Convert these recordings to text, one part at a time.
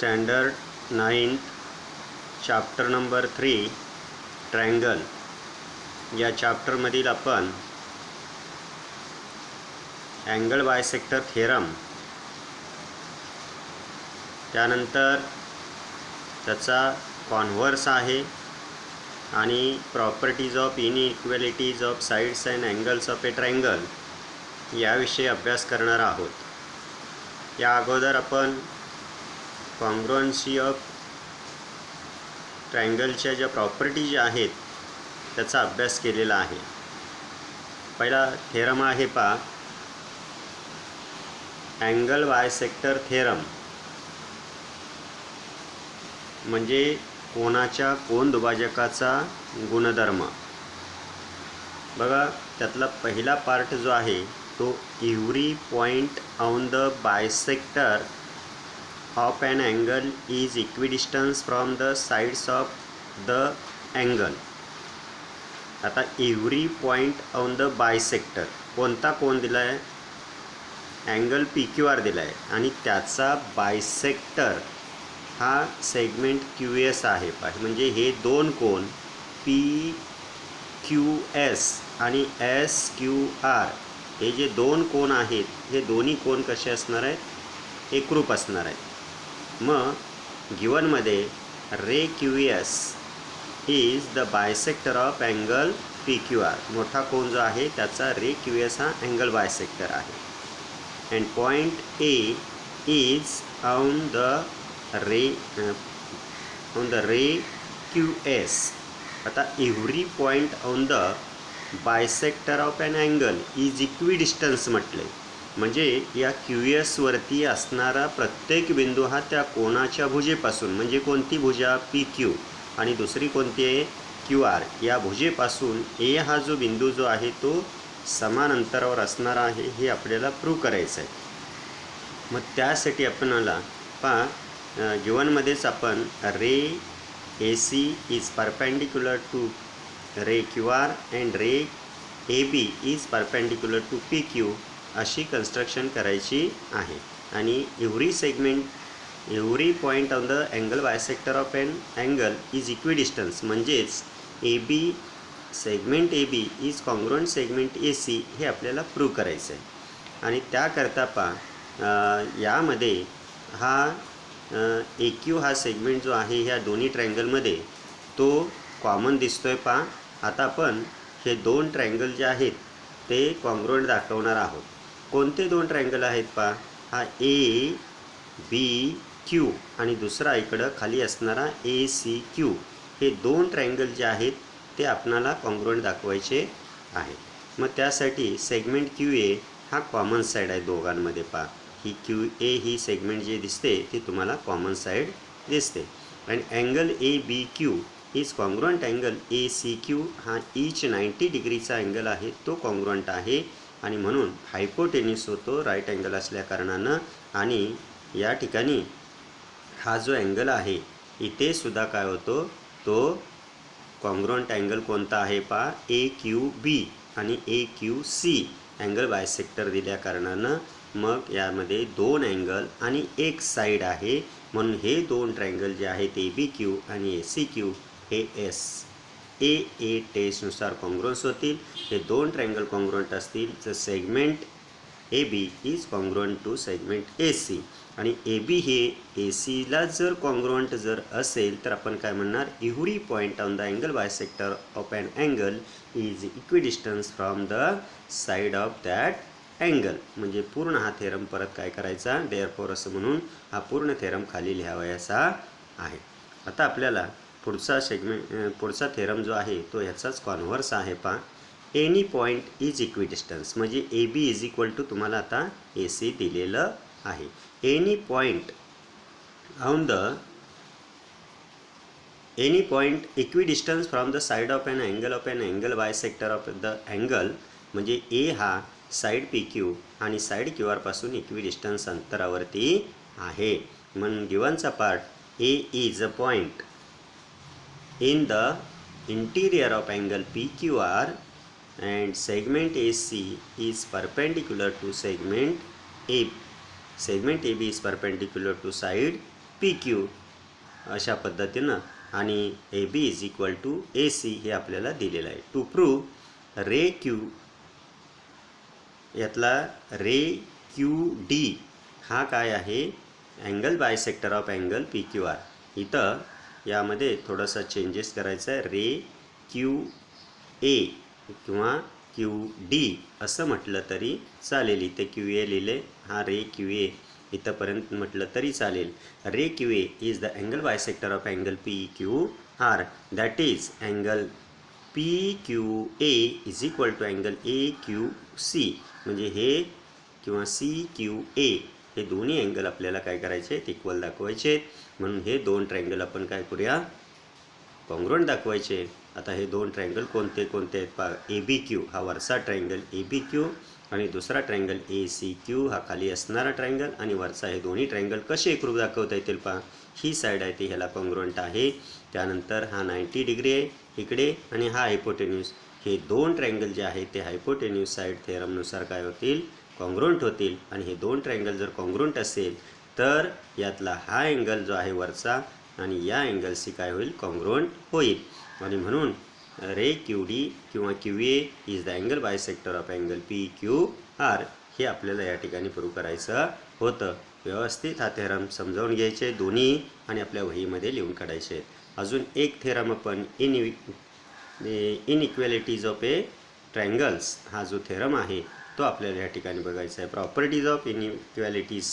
Standard 9 chapter number 3 triangle या चॅप्टरमधील आपण angle bisector theorem, त्यानंतर त्याचा कॉन्व्हर्स आहे आणि properties of inequalities of sides and angles of a triangle याविषयी अभ्यास करणार आहोत। या अगोदर आपण कॉन्ग्रुएन्सी ऑफ ट्रायंगलच्या ज्या प्रॉपर्टीज आहेत त्याचा अभ्यास केलेला आहे। पहिला थेरम आहे पहा, अँगल बायसेक्टर थेरम म्हणजे कोनाच्या कोन दुभाजकाचा गुणधर्म। बघा, त्यातला पहिला पार्ट जो आहे तो every point on the bisector of an angle is equidistance from the sides of the angle. आता every point on the bisector कोणता कोन दिला आहे? अँगल पी क्यू आर दिला आहे आणि त्याचा बायसेक्टर हा सेगमेंट क्यू एस आहे। म्हणजे हे दोन कोन पी क्यू एस आणि एस क्यू आर हे जे दोन कोन आहेत हे दोन्ही कोन कसे असणार आहेत? एकरूप असणार आहेत। मग गिवनमध्ये ray Q S is the bisector of angle P Q R. मोठा कोन जो आहे त्याचा रे क्यू एस हा अँगल बायसेक्टर आहे। And point A is on the ray Q S. आता every point on the bisector of an angle is equidistance म्हटले म्हणजे या क्यू एसवरती असणारा प्रत्येक बिंदू हा त्या कोनाच्या भुजेपासून, म्हणजे कोणती भुजा? पी क्यू, आणि दुसरी कोणती आहे? Q R. या भुजेपासून ए हा जो बिंदू जो आहे तो समान अंतरावर असणारा आहे हे आपल्याला प्रूव्ह करायचं आहे। मग त्यासाठी आपल्याला पहा, गिवनमध्येच आपण ray A C is perpendicular to ray Q R and ray A B is perpendicular to P Q अशी कन्स्ट्रक्शन करायची आहे। आणि every point on the angle bisector of an angle is equidistance म्हणजेच A B segment A B is congruent segment A C हे आपल्याला prove करायचं आहे। आणि त्याकरता पहा, यामध्ये हा ए क्यू हा सेगमेंट जो आहे ह्या दोन्ही ट्रायंगलमध्ये तो कॉमन दिसतोय पहा। आता आपण हे दोन ट्रायंगल जे आहेत ते कॉन्ग्रुएंट दाखवणार आहोत। कोणते दोन ट्रायंगल आहेत पहा? हा ए बी क्यू आणि दुसरा इकडं खाली असणारा ए सी क्यू, हे दोन ट्रायंगल जे आहेत ते आपणाला कॉन्ग्रुएंट दाखवायचे आहेत। मग त्यासाठी सेगमेंट क्यू ए हा कॉमन साईड आहे दोघांमध्ये पहा। ही क्यू ए ही सेगमेंट जे दिसते ती तुम्हाला कॉमन साईड दिसते। आणि angle A B Q is congruent angle A C Q हा ईच 90 डिग्रीचा अँगल आहे तो कॉन्ग्रुएंट आहे आणि म्हणून हायपोटेन्यूस होतो राईट अँगल असल्या कारणानं। आणि या ठिकाणी हा जो अँगल आहे इथे सुद्धा काय होतो तो कॉन्ग्रुएंट अँगल कोणता आहे पहा? ए क्यू बी आणि ए क्यू सी अँगल बायसेक्टर दिल्या कारणानं मग यामध्ये दोन अँगल आणि एक साईड आहे म्हणून हे दोन ट्रायंगल जे आहेत ए बी क्यू आणि ए सी क्यू हे एस ए टेस्टनुसार कॉन्ग्रुएंस होतील। हे दोन ट्रायंगल कॉन्ग्रुएंट असतील तर segment A B is congruent to segment A C आणि ए बी हे ए सीला जर कॉन्ग्रुएंट जर असेल तर आपण काय म्हणणार? Every point on the angle bisector of an angle is equidistance from the side of that angle. म्हणजे पूर्ण हा थेरम परत काय करायचा? देअरफॉर असं म्हणून हा पूर्ण थेरम खाली लिहावयाचा आहे। आता आपल्याला पुढचा थेरम जो आहे तो ह्याचाच कॉन्व्हर्स आहे पहा। एनी पॉईंट इज इक्विडिस्टन्स म्हणजे A B is equal to तुम्हाला आता ए सी दिलेलं आहे। Any point equidistance from the side of an angle bisector of the angle म्हणजे ए हा साईड पी क्यू आणि साईड क्यू आरपासून इक्विडिस्टन्स अंतरावरती आहे। म्हणून गिवनचा part A is a point in the interior of angle PQR and segment AC is perpendicular to segment AB. Segment AB is perpendicular to side P Q अशा पद्धतीनं आणि A B is equal to A C हे आपल्याला दिलेलं आहे. To prove ray Q यातला रे Q D हा काय आहे, angle bisector of angle P Q R. इथं यामध्ये थोडासा चेंजेस करायचा आहे. रे क्यू ए किंवा क्यू डी असं म्हटलं तरी चालेल. इथे क्यू ए लिहिले, हा रे क्यू ए इथंपर्यंत म्हटलं तरी चालेल. Ray Q A is the angle bisector of angle P Q R, that is angle P Q A is equal to angle A Q C. म्हणजे हे किंवा सी क्यू ए हे दोन्ही अँगल आपल्याला काय करायचे आहेत, इक्वल दाखवायचे. म्हणून हे दोन ट्रायंगल आपण काय करूया, कॉन्ग्रुएंट दाखवायचे. आता हे दोन ट्रायंगल कोणते कोणते आहेत पहा. ए बी क्यू हा वरचा ट्रायंगल ए बी क्यू आणि दुसरा ट्रायंगल ए सी क्यू हा खाली असणारा ट्रायंगल आणि वरचा. हे दोन्ही ट्रायंगल कसे एकरूप दाखवता येतील पहा. ही साईड आहे ती ह्याला कॉन्ग्रुएंट आहे. त्यानंतर हा 90 डिग्री आहे इकडे आणि हा हायपोटेन्यूज. हे दोन ट्रायंगल जे आहेत ते हायपोटेन्यूज साईड थेरमनुसार काय होतील, कॉन्ग्रुएंट होतील. आणि हे दोन ट्रायंगल जर कॉन्ग्रुएंट असेल तर यातला हा अँगल जो आहे वरचा आणि या अँगलशी काय होईल, कॉन्ग्रुएंट होईल. आणि म्हणून रे क्यू डी किंवा Q A is the angle bisector of angle P Q R हे आपल्याला या ठिकाणी प्रूव्ह करायचं होतं. व्यवस्थित हा थेरम समजावून घ्यायचे दोन्ही आणि आपल्या वहीमध्ये लिहून काढायचे. अजून एक थेरम आपण इनइक्वॅलिटीज ऑफ ए ट्रायंगल्स हा जो थेरम आहे तो आपल्याला या ठिकाणी बघायचा आहे. Properties of inequalities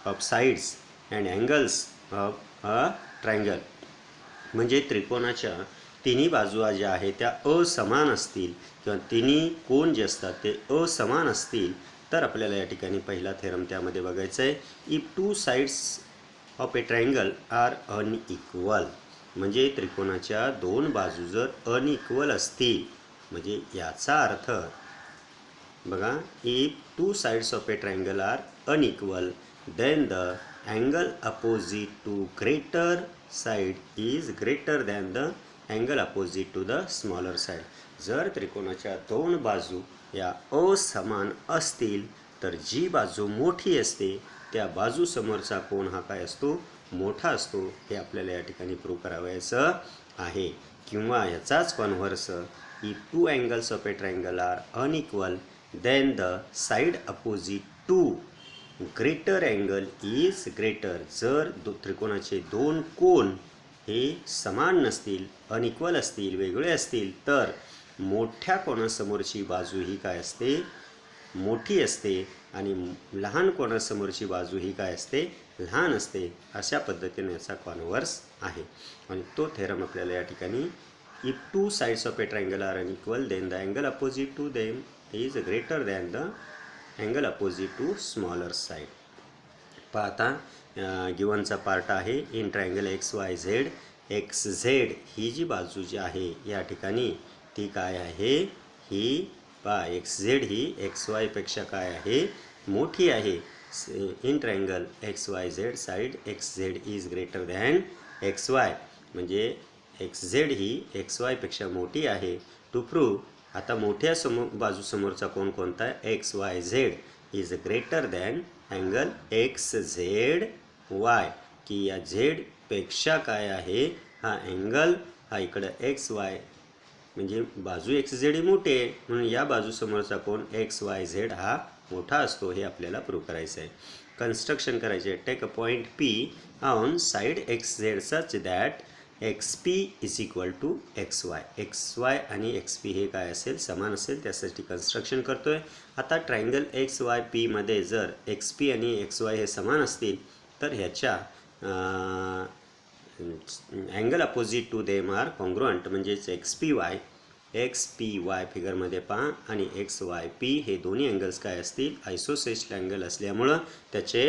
of sides and angles of a triangle. म्हणजे त्रिकोणाच्या तिन्ही बाजू ज्या आहेत त्या असमान असतील किंवा तिन्ही कोन जे असतात ते असमान असतील तर आपल्याला या ठिकाणी पहिला थेरम त्यामध्ये बघायचा आहे. If two sides of a triangle are unequal. म्हणजे त्रिकोणाच्या दोन बाजू जर अनइक्वल असतील म्हणजे याचा अर्थ बघा, if two sides of a triangle are unequal then the angle opposite to greater side is greater than the angle opposite to the smaller side. जर त्रिकोणाच्या दोन बाजू या असमान असतील तर जी बाजू मोठी असते त्या बाजू समोरचा कोन हा काय असतो, मोठा असतो. हे आपल्याला या ठिकाणी प्रूव्ह करावायचं आहे. किंवा ह्याचाच converse, if two angles of a triangle are unequal then the side opposite to greater angle is greater. जर त्रिकोणाचे दोन कोन हे समान नसतील, अनइक्वल असतील, वेगळे असतील तर मोठ्या कोणासमोरची बाजू ही काय असते, मोठी असते आणि लहान कोणासमोरची बाजू ही काय असते, लहान असते. अशा पद्धतीने याचा कॉन्व्हर्स आहे. आणि तो थेरम आपल्याला या ठिकाणी if two sides of a triangle are unequal then the angle opposite to them is greater than the angle opposite to smaller side. पाहता गिवनचा पार्ट आहे. In triangle X Y Z, X Z ही जी बाजू जी आहे या ठिकाणी ती काय आहे, ही पा एक्स झेड ही एक्स वायपेक्षा काय आहे, मोठी आहे. In triangle X Y Z side X Z is greater than x Y. म्हणजे एक्स झेड ही एक्स वायपेक्षा मोठी आहे. टू प्रूव्ह आता मोठ्या बाजू समोरचा कोण कोणता आहे, X Y Z is greater than angle x Z Y. की या झेडपेक्षा काय आहे हा अँगल, हा इकडं एक्स वाय म्हणजे बाजू एक्स झेड ही मोठी आहे म्हणून या बाजू समोरचा कोण एक्स वाय झेड हा मोठा असतो. हे आपल्याला प्रूव्ह करायचं आहे. कन्स्ट्रक्शन करायचे. Take a point P on side X Z such that X P is equal to X Y. X Y आणि एक्स पी हे काय असेल, समान असेल. त्यासाठी कन्स्ट्रक्शन करतो आहे. आता ट्रायंगल एक्स वाय पीमध्ये जर एक्स पी आणि एक्स वाय हे समान असतील तर ह्याच्या angle opposite to them are congruent. म्हणजेच एक्स पी वाय फिगरमध्ये पहा आणि एक्स वाय पी हे दोन्ही अँगल्स काय असतील, आयसोसेलेस अँगल असल्यामुळं त्याचे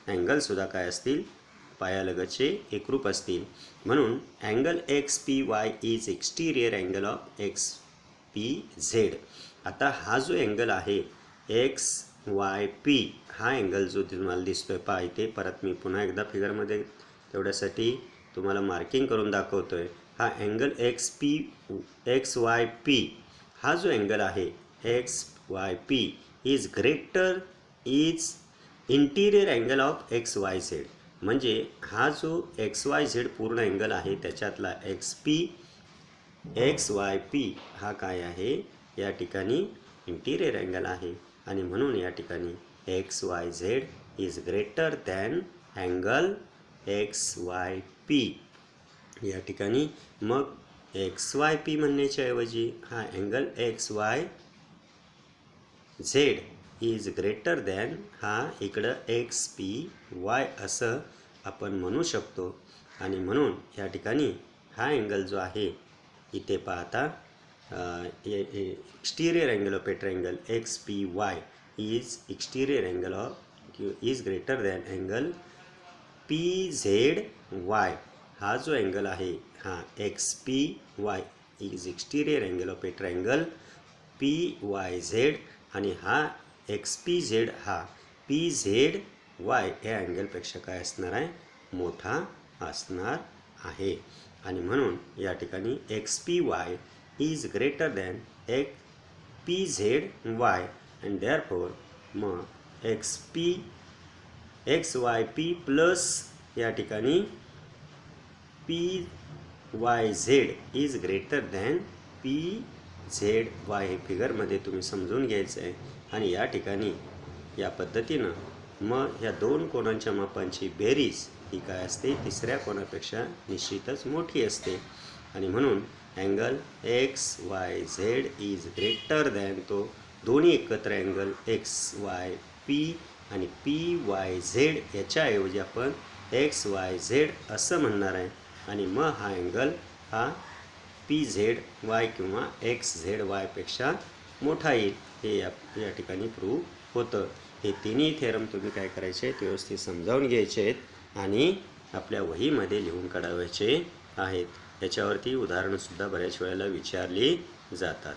अँगलसुद्धा काय असतील, पायालगतचे एकरूप असतील. म्हणून angle X P Y is exterior angle of X P Z. आता हा जो अँगल आहे एक्स वाय पी हा अँगल जो तुम्हाला दिसतोय पहा इथे, परत मी पुन्हा एकदा फिगरमध्ये तेवढ्यासाठी तुम्हाला मार्किंग करून दाखवतो आहे. हा अँगल एक्स वाय पी हा जो अँगल आहे X Y P is interior angle of x Y Z. म्हणजे हा जो एक्स वाय झेड पूर्ण अँगल आहे त्याच्यातला एक्स वाय पी हा काय आहे, या ठिकाणी इंटिरियर अँगल आहे आणि म्हणून या ठिकाणी x Y Z is greater than angle x Y P. या ठिकाणी मग एक्स वाय पी म्हणण्याच्या ऐवजी हा angle x Y Z is greater than हा इकडं एक्स पी वाय असं आपण म्हणू शकतो. आणि म्हणून या ठिकाणी हा अँगल जो आहे इथे पाहता exterior angle of a triangle X P Y is exterior angle of is greater than angle P Z Y. हा जो अँगल आहे हा X P Y is exterior angle of a triangle P Y Z आणि हा X P Z हा P Z Y या अँगलपेक्षा काय असणार आहे, मोठा असणार आहे. आणि म्हणून या ठिकाणी x P Y is greater than P Z Y and therefore मग एक्स वाय पी प्लस या ठिकाणी P Y Z is greater than P Z Y. हे फिगरमध्ये तुम्ही समजून घ्यायचं आहे. आणि या ठिकाणी या पद्धतीनं मग ह्या दोन कोणांच्या मापांची बेरीज ही काय असते, तिसऱ्या कोणापेक्षा निश्चितच मोठी असते. आणि म्हणून angle x Y Z is greater than तो दोन्ही एकत्र अँगल एक्स वाय पी आणि पी वाय झेड याच्याऐवजी आपण एक्स वाय झेड असं म्हणणार आहे. आणि मग हा अँगल हा पी झेड वाय किंवा एक्स झेड वायपेक्षा मोठा येईल हे या ठिकाणी प्रूव्ह होतं. हे तिन्ही थेरम तुम्ही काय करायचे आहेत, व्यवस्थित समजावून घ्यायचे आहेत आणि आपल्या वहीमध्ये लिहून काढायचे आहेत. याच्यावरती उदाहरणंसुद्धा बऱ्याच वेळेला विचारली जातात.